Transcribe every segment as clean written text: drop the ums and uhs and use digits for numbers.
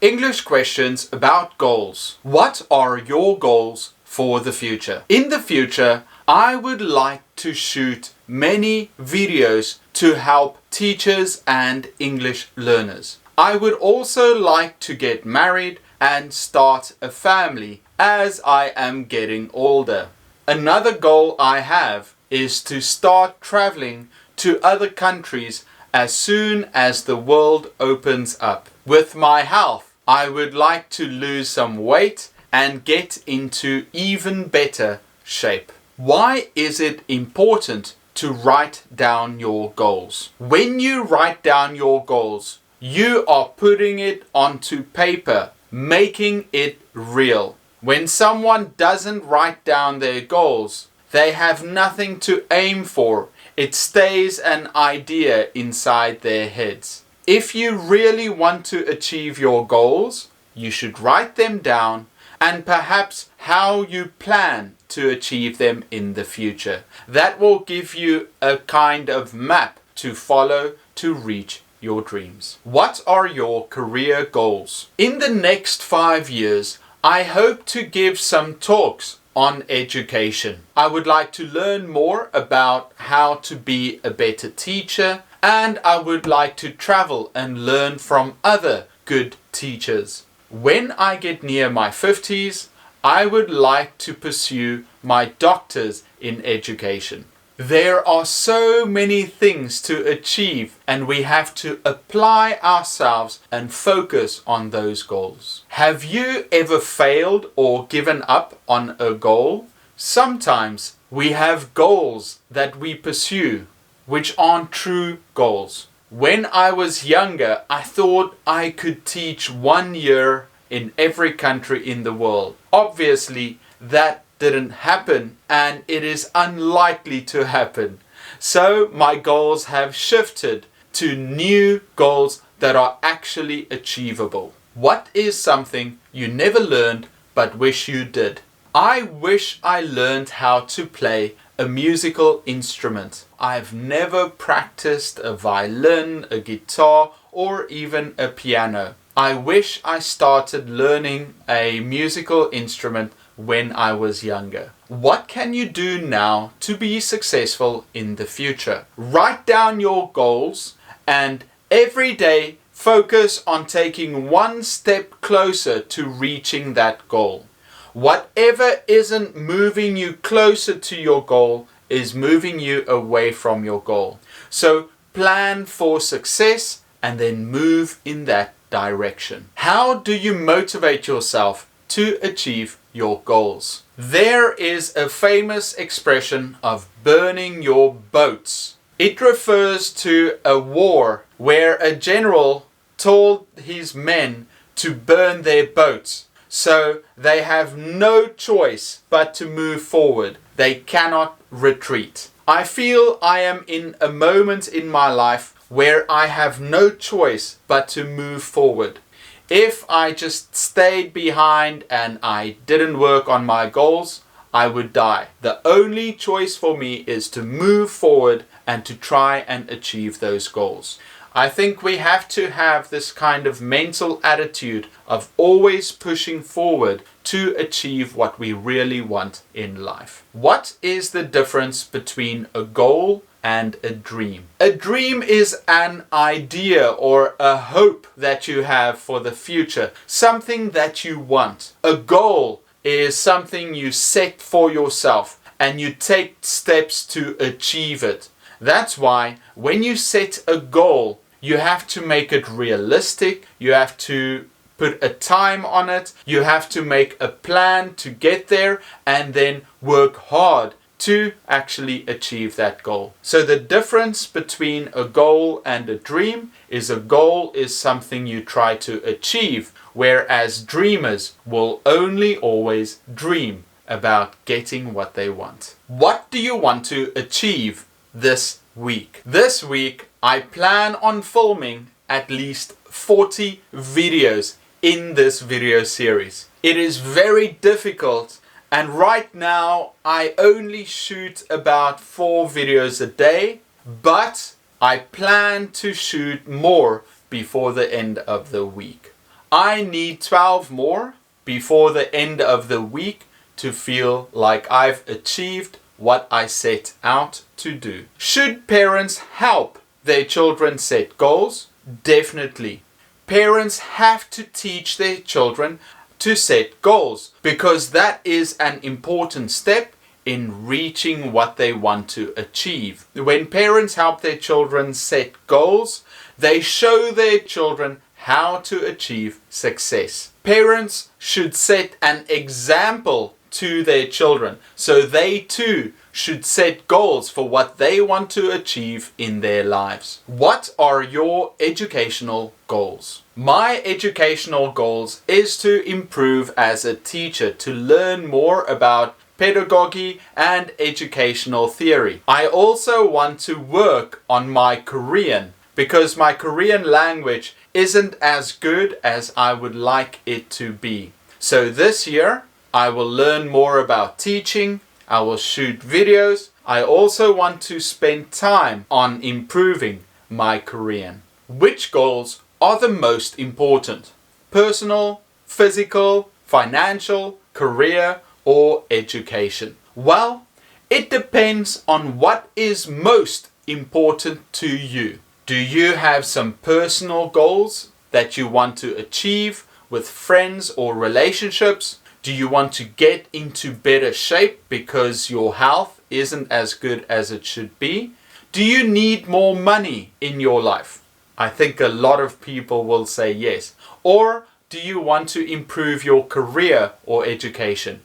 English questions about goals. What are your goals for the future? In the future, I would like to shoot many videos to help teachers and English learners. I would also like to get married and start a family as I am getting older. Another goal I have is to start traveling to other countries as soon as the world opens up. With my health, I would like to lose some weight and get into even better shape. Why is it important to write down your goals? When you write down your goals, you are putting it onto paper, making it real. When someone doesn't write down their goals, they have nothing to aim for. It stays an idea inside their heads. If you really want to achieve your goals, you should write them down and perhaps how you plan to achieve them in the future. That will give you a kind of map to follow to reach your dreams. What are your career goals? In the next 5 years, I hope to give some talks on education. I would like to learn more about how to be a better teacher, and I would like to travel and learn from other good teachers. When I get near my 50s, I would like to pursue my doctors in education. There are so many things to achieve, and we have to apply ourselves and focus on those goals. Have you ever failed or given up on a goal? Sometimes we have goals that we pursue which aren't true goals. When I was younger, I thought I could teach 1 year in every country in the world. Obviously, that didn't happen, and it is unlikely to happen. So my goals have shifted to new goals that are actually achievable. What is something you never learned but wish you did? I wish I learned how to play a musical instrument. I've never practiced a violin, a guitar, or even a piano. I wish I started learning a musical instrument when I was younger. What can you do now to be successful in the future? Write down your goals and every day focus on taking one step closer to reaching that goal. Whatever isn't moving you closer to your goal is moving you away from your goal. So plan for success and then move in that direction. How do you motivate yourself to achieve your goals? There is a famous expression of burning your boats. It refers to a war where a general told his men to burn their boats. So they have no choice but to move forward. They cannot retreat. I feel I am in a moment in my life where I have no choice but to move forward. If I just stayed behind and I didn't work on my goals, I would die. The only choice for me is to move forward and to try and achieve those goals. I think we have to have this kind of mental attitude of always pushing forward to achieve what we really want in life. What is the difference between a goal and a dream? A dream is an idea or a hope that you have for the future, something that you want. A goal is something you set for yourself and you take steps to achieve it. That's why when you set a goal, you have to make it realistic, you have to put a time on it, you have to make a plan to get there and then work hard to actually achieve that goal. So the difference between a goal and a dream is a goal is something you try to achieve, whereas dreamers will only always dream about getting what they want. What do you want to achieve this week? This week, I plan on filming at least 40 videos in this video series. It is very difficult, and right now I only shoot about 4 videos a day, but I plan to shoot more before the end of the week. I need 12 more before the end of the week to feel like I've achieved what I set out to do. Should parents help their children set goals? Definitely. Parents have to teach their children to set goals because that is an important step in reaching what they want to achieve. When parents help their children set goals, they show their children how to achieve success. Parents should set an example to their children, so they too should set goals for what they want to achieve in their lives. What are your educational goals? My educational goals is to improve as a teacher, to learn more about pedagogy and educational theory. I also want to work on my Korean because my Korean language isn't as good as I would like it to be. So this year, I will learn more about teaching. I will shoot videos. I also want to spend time on improving my Korean. Which goals are the most important? Personal, physical, financial, career, or education? Well, it depends on what is most important to you. Do you have some personal goals that you want to achieve with friends or relationships? Do you want to get into better shape because your health isn't as good as it should be? Do you need more money in your life? I think a lot of people will say yes. Or do you want to improve your career or education?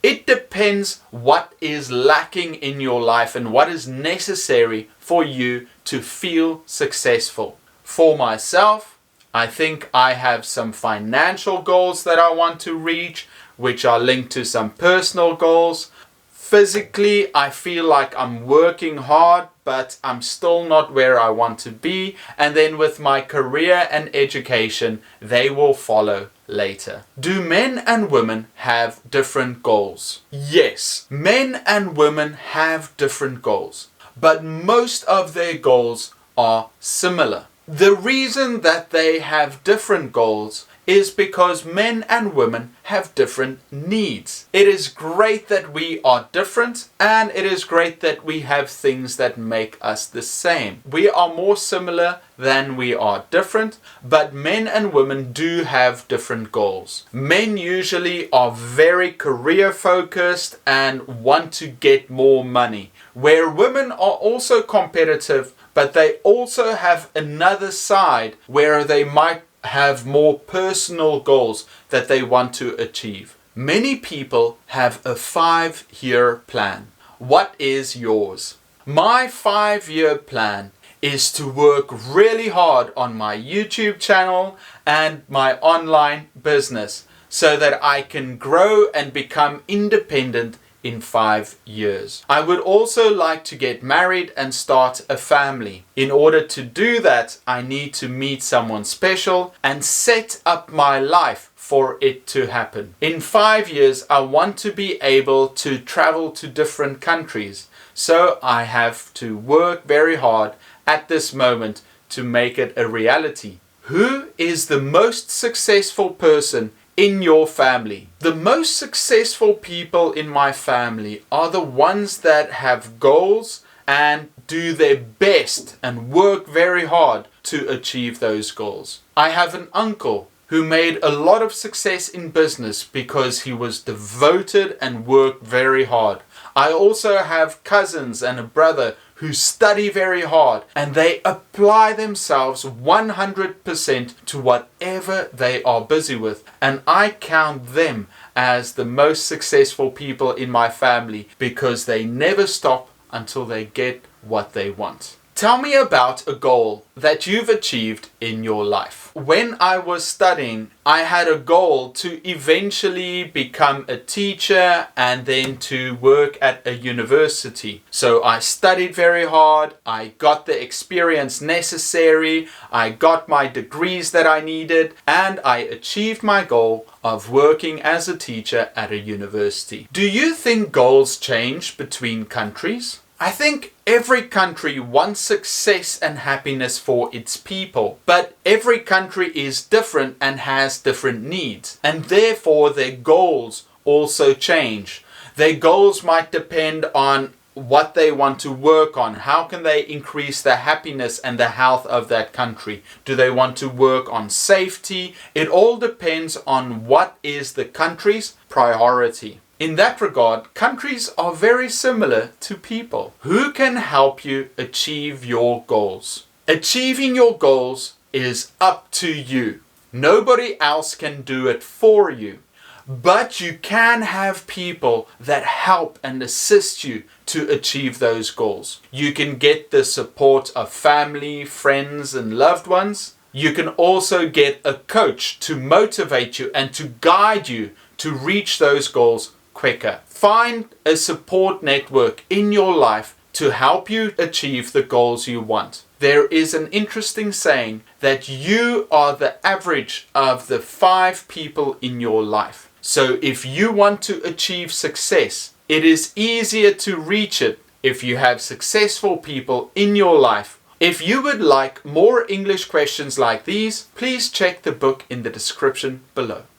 It depends what is lacking in your life and what is necessary for you to feel successful. For myself, I think I have some financial goals that I want to reach, which are linked to some personal goals. Physically, I feel like I'm working hard, but I'm still not where I want to be. And then with my career and education, they will follow later. Do men and women have different goals? Yes, men and women have different goals, but most of their goals are similar. The reason that they have different goals is because men and women have different needs. It is great that we are different, and it is great that we have things that make us the same. We are more similar than we are different, but men and women do have different goals. Men usually are very career focused and want to get more money, where women are also competitive, but they also have another side where they might have more personal goals that they want to achieve. Many people have a 5-year plan. What is yours? My 5-year plan is to work really hard on my YouTube channel and my online business so that I can grow and become independent in 5 years. I would also like to get married and start a family. In order to do that, I need to meet someone special and set up my life for it to happen. In 5 years, I want to be able to travel to different countries. So I have to work very hard at this moment to make it a reality. Who is the most successful person in your family? The most successful people in my family are the ones that have goals and do their best and work very hard to achieve those goals. I have an uncle who made a lot of success in business because he was devoted and worked very hard. I also have cousins and a brother who study very hard and they apply themselves 100% to whatever they are busy with. And I count them as the most successful people in my family because they never stop until they get what they want. Tell me about a goal that you've achieved in your life. When I was studying, I had a goal to eventually become a teacher and then to work at a university. So I studied very hard, I got the experience necessary, I got my degrees that I needed, and I achieved my goal of working as a teacher at a university. Do you think goals change between countries? I think every country wants success and happiness for its people, but every country is different and has different needs, and therefore their goals also change. Their goals might depend on what they want to work on. How can they increase the happiness and the health of that country? Do they want to work on safety? It all depends on what is the country's priority. In that regard, countries are very similar to people. Who can help you achieve your goals? Achieving your goals is up to you. Nobody else can do it for you. But you can have people that help and assist you to achieve those goals. You can get the support of family, friends, and loved ones. You can also get a coach to motivate you and to guide you to reach those goals quicker. Find a support network in your life to help you achieve the goals you want. There is an interesting saying that you are the average of the 5 people in your life. So if you want to achieve success, it is easier to reach it if you have successful people in your life. If you would like more English questions like these, please check the book in the description below.